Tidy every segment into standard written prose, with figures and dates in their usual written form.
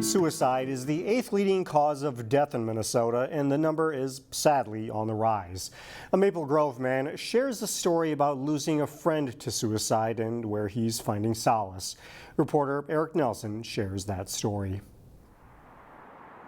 Suicide is the 8th leading cause of death in Minnesota, and the number is sadly on the rise. A Maple Grove man shares a story about losing a friend to suicide and where he's finding solace. Reporter Eric Nelson shares that story.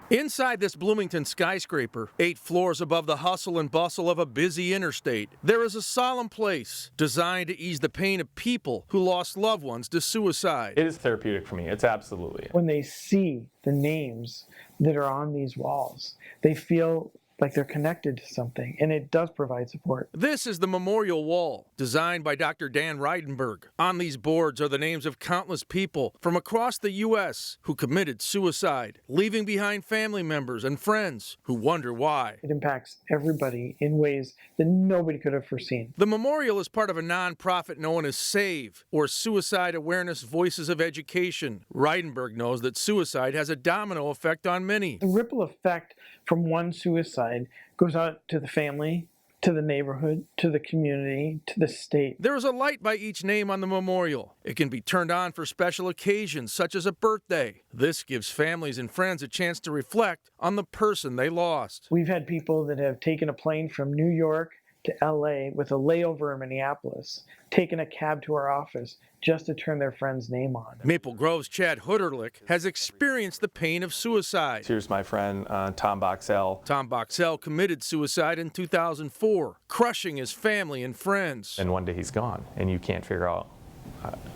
Inside this Bloomington skyscraper, 8 floors above the hustle and bustle of a busy interstate, there is a solemn place designed to ease the pain of people who lost loved ones to suicide. It is therapeutic for me. It's absolutely. When they see the names that are on these walls, they feel like they're connected to something, and it does provide support. This is the memorial wall, designed by Dr. Dan Reidenberg. On these boards are the names of countless people from across the U.S. who committed suicide, leaving behind family members and friends who wonder why. It impacts everybody in ways that nobody could have foreseen. The memorial is part of a nonprofit known as SAVE, or Suicide Awareness Voices of Education. Reidenberg knows that suicide has a domino effect on many. The ripple effect from one suicide goes out to the family, to the neighborhood, to the community, to the state. There is a light by each name on the memorial. It can be turned on for special occasions, such as a birthday. This gives families and friends a chance to reflect on the person they lost. We've had people that have taken a plane from New York to LA with a layover in Minneapolis, taken a cab to our office just to turn their friend's name on. Maple Grove's Chad Hutterlich has experienced the pain of suicide. Here's my friend Tom Boxell. Tom Boxell committed suicide in 2004, crushing his family and friends. And one day he's gone, and you can't figure out.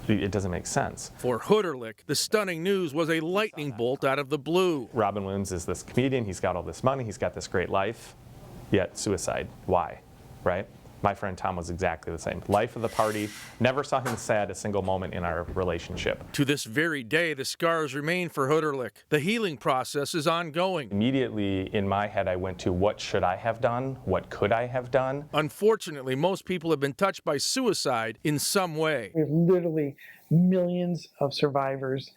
It doesn't make sense. For Hutterlich, the stunning news was a lightning bolt out of the blue. Robin Williams is this comedian. He's got all this money. He's got this great life. Yet suicide. Why? Right? My friend Tom was exactly the same. Life of the party. Never saw him sad a single moment in our relationship. To this very day, the scars remain for Hutterlich. The healing process is ongoing. Immediately in my head, I went to what should I have done? What could I have done? Unfortunately, most people have been touched by suicide in some way. We have literally millions of survivors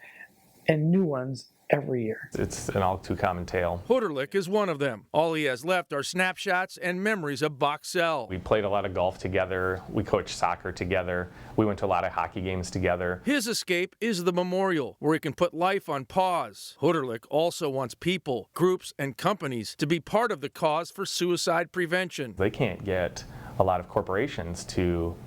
and new ones every year. It's an all too common tale. Hutterlich is one of them. All he has left are snapshots and memories of Boxell. We played a lot of golf together. We coached soccer together. We went to a lot of hockey games together. His escape is the memorial, where he can put life on pause. Hutterlich also wants people, groups, and companies to be part of the cause for suicide prevention. They can't get a lot of corporations to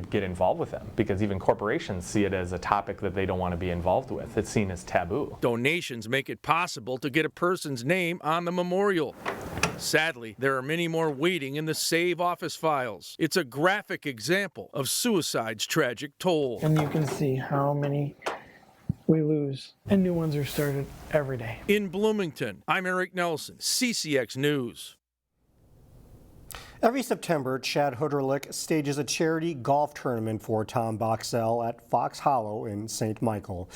get involved with them, because even corporations see it as a topic that they don't want to be involved with. It's seen as taboo. Donations make it possible to get a person's name on the memorial. Sadly, there are many more waiting in the SAVE office files. It's a graphic example of suicide's tragic toll. And you can see how many we lose, and new ones are started every day. In Bloomington, I'm Eric Nelson, CCX News. Every September, Chad Hutterlich stages a charity golf tournament for Tom Boxell at Fox Hollow in St. Michael.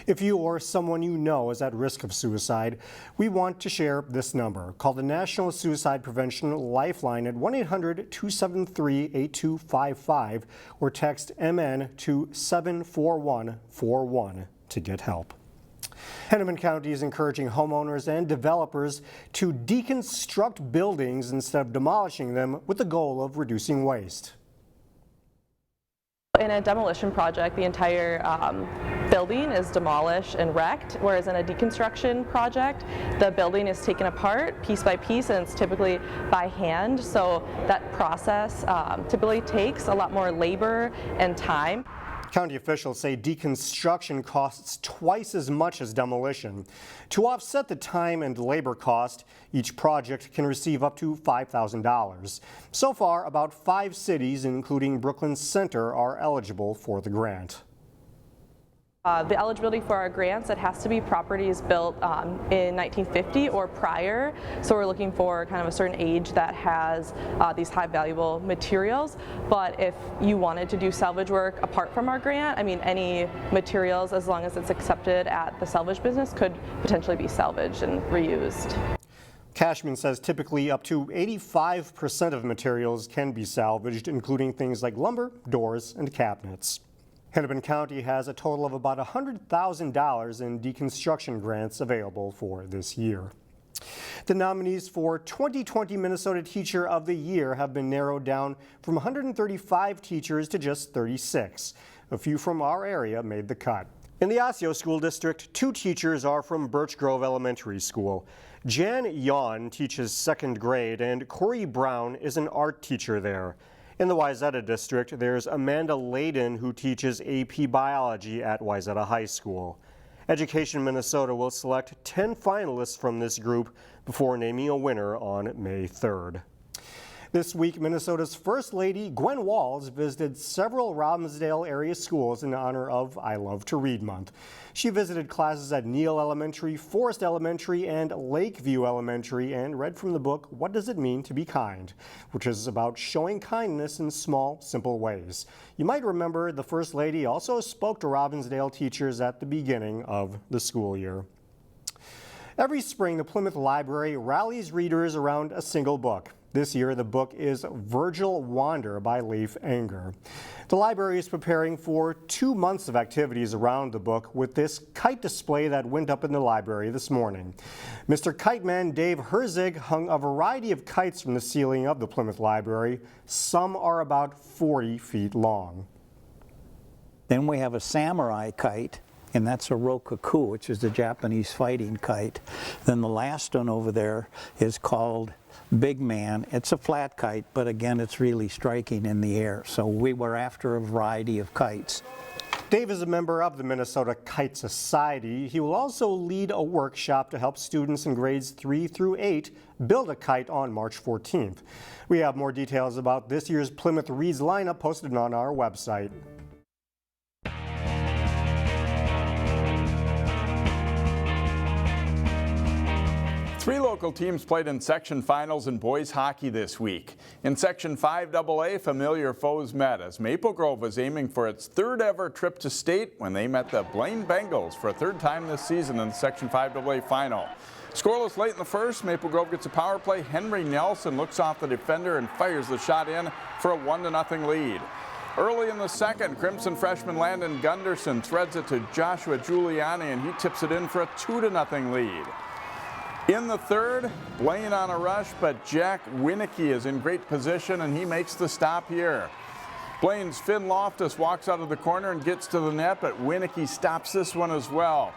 If you or someone you know is at risk of suicide, we want to share this number. Call the National Suicide Prevention Lifeline at 1-800-273-8255 or text MN to 74141 to get help. Hennepin County is encouraging homeowners and developers to deconstruct buildings instead of demolishing them with the goal of reducing waste. In a demolition project, the entire building is demolished and wrecked, whereas in a deconstruction project, the building is taken apart piece by piece, and it's typically by hand. So that process typically takes a lot more labor and time. County officials say deconstruction costs twice as much as demolition. To offset the time and labor cost, each project can receive up to $5,000. So far, about 5 cities, including Brooklyn Center, are eligible for the grant. The eligibility for our grants, it has to be properties built in 1950 or prior. So we're looking for kind of a certain age that has these high valuable materials. But if you wanted to do salvage work apart from our grant, I mean, any materials, as long as it's accepted at the salvage business, could potentially be salvaged and reused. Cashman says typically up to 85% of materials can be salvaged, including things like lumber, doors, and cabinets. Hennepin County has a total of about $100,000 in deconstruction grants available for this year. The nominees for 2020 Minnesota Teacher of the Year have been narrowed down from 135 teachers to just 36. A few from our area made the cut. In the Osseo School District, 2 teachers are from Birch Grove Elementary School. Jan Yawn teaches 2nd grade and Corey Brown is an art teacher there. In the Wayzata District, there's Amanda Layden who teaches AP Biology at Wayzata High School. Education Minnesota will select 10 finalists from this group before naming a winner on May 3rd. This week, Minnesota's First Lady, Gwen Walz, visited several Robbinsdale area schools in honor of I Love to Read Month. She visited classes at Neal Elementary, Forest Elementary, and Lakeview Elementary and read from the book, What Does It Mean to Be Kind?, which is about showing kindness in small, simple ways. You might remember the First Lady also spoke to Robbinsdale teachers at the beginning of the school year. Every spring, the Plymouth Library rallies readers around a single book. This year, the book is Virgil Wander by Leif Anger. The library is preparing for 2 months of activities around the book with this kite display that went up in the library this morning. Mr. Kite Man Dave Herzig hung a variety of kites from the ceiling of the Plymouth Library. Some are about 40 feet long. Then we have a samurai kite, and that's a rokaku, which is the Japanese fighting kite. Then the last one over there is called Big Man. It's a flat kite, but again, it's really striking in the air. So we were after a variety of kites. Dave is a member of the Minnesota Kite Society. He will also lead a workshop to help students in grades 3 through 8 build a kite on March 14th. We have more details about this year's Plymouth Reads lineup posted on our website. Three local teams played in section finals in boys hockey this week. In section 5AA, familiar foes met as Maple Grove was aiming for its 3rd ever trip to state when they met the Blaine Bengals for a 3rd time this season in the section 5AA final. Scoreless late in the first, Maple Grove gets a power play. Henry Nelson looks off the defender and fires the shot in for a 1-0 lead. Early in the second, Crimson freshman Landon Gunderson threads it to Joshua Giuliani and he tips it in for a 2-0 lead. In the third, Blaine on a rush, but Jack Winicky is in great position and he makes the stop here. Blaine's Finn Loftus walks out of the corner and gets to the net, but Winicky stops this one as well.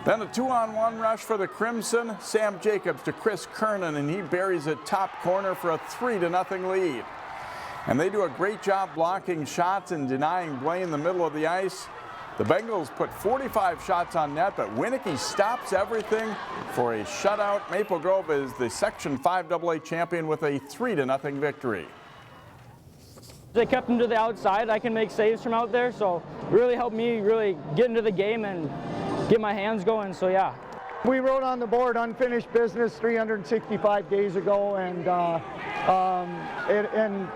Then a 2-on-1 rush for the Crimson. Sam Jacobs to Chris Kernan and he buries it top corner for a 3-0 lead. And they do a great job blocking shots and denying Blaine the middle of the ice. The Bengals put 45 shots on net, but Winicky stops everything for a shutout. Maple Grove is the Section 5AA champion with a 3-0 victory. They kept him to the outside. I can make saves from out there, so it really helped me really get into the game and get my hands going, so yeah. We wrote on the board unfinished business 365 days ago, and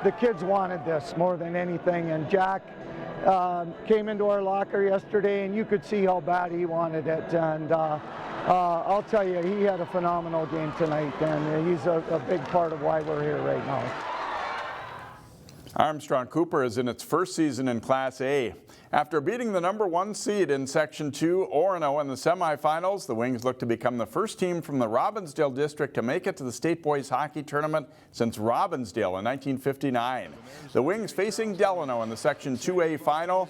the kids wanted this more than anything, and Jack came into our locker yesterday and you could see how bad he wanted it, and I'll tell you, he had a phenomenal game tonight, and he's a big part of why we're here right now. Armstrong-Cooper is in its first season in Class A. After beating the #1 seed in Section 2, Orono, in the semifinals, the Wings look to become the first team from the Robbinsdale district to make it to the state boys hockey tournament since Robbinsdale in 1959. The Wings facing Delano in the Section 2A final.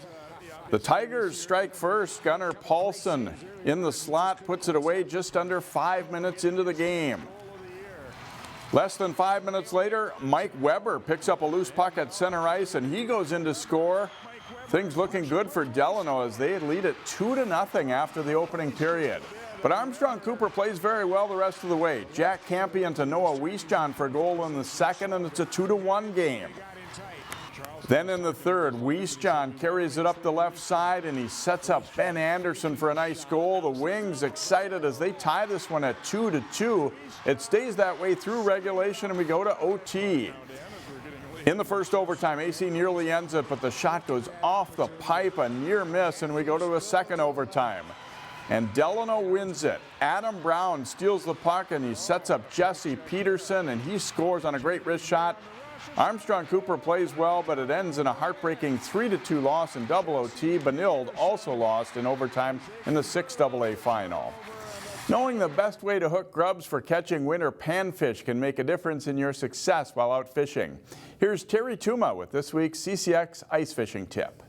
The Tigers strike first. Gunnar Paulson in the slot puts it away just under 5 minutes into the game. Less than 5 minutes later, Mike Weber picks up a loose puck at center ice and he goes in to score. Things looking good for Delano as they lead it 2-0 after the opening period. But Armstrong-Cooper plays very well the rest of the way. Jack Campion to Noah Wiesjohn for goal in the second, and it's a 2-1 game. Then in the third, Wiesjohn carries it up the left side and he sets up Ben Anderson for a nice goal. The Wings excited as they tie this one at 2-2. It stays that way through regulation and we go to OT. In the first overtime, AC nearly ends it, but the shot goes off the pipe, a near miss, and we go to a second overtime. And Delano wins it. Adam Brown steals the puck and he sets up Jesse Peterson and he scores on a great wrist shot. Armstrong-Cooper plays well, but it ends in a heartbreaking 3-2 loss in double OT. Benilde also lost in overtime in the 6AA final. Knowing the best way to hook grubs for catching winter panfish can make a difference in your success while out fishing. Here's Terry Tuma with this week's CCX Ice Fishing Tip.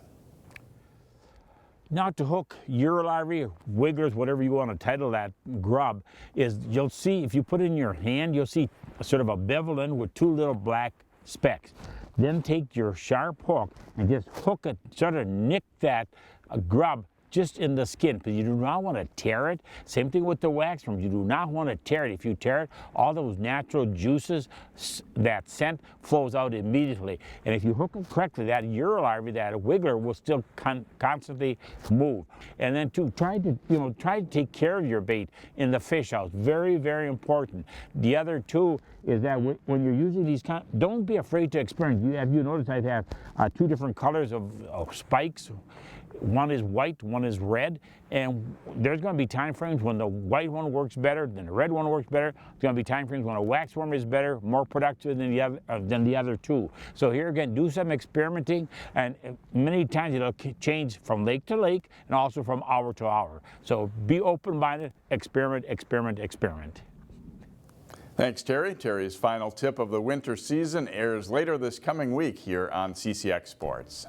Now to hook Urlarvi, wigglers, whatever you want to title that grub, is you'll see, if you put it in your hand, you'll see sort of a bevel end with two little black specks. Then take your sharp hook and just hook it, sort of nick that grub just in the skin, because you do not want to tear it. Same thing with the wax worms. You do not want to tear it. If you tear it, all those natural juices, that scent flows out immediately. And if you hook it correctly, that Urlarvi, that wiggler, will still constantly move. And then to try to take care of your bait in the fish house. Very, very important. The other two is that when you're using these, don't be afraid to experiment. Have you noticed I have two different colors of spikes? One is white, one is red, and there's going to be time frames when the white one works better, then the red one works better. There's going to be time frames when a waxworm is better, more productive than the other two. So here again, do some experimenting, and many times it'll change from lake to lake and also from hour to hour. So be open-minded, experiment, experiment, experiment. Thanks, Terry. Terry's final tip of the winter season airs later this coming week here on CCX Sports.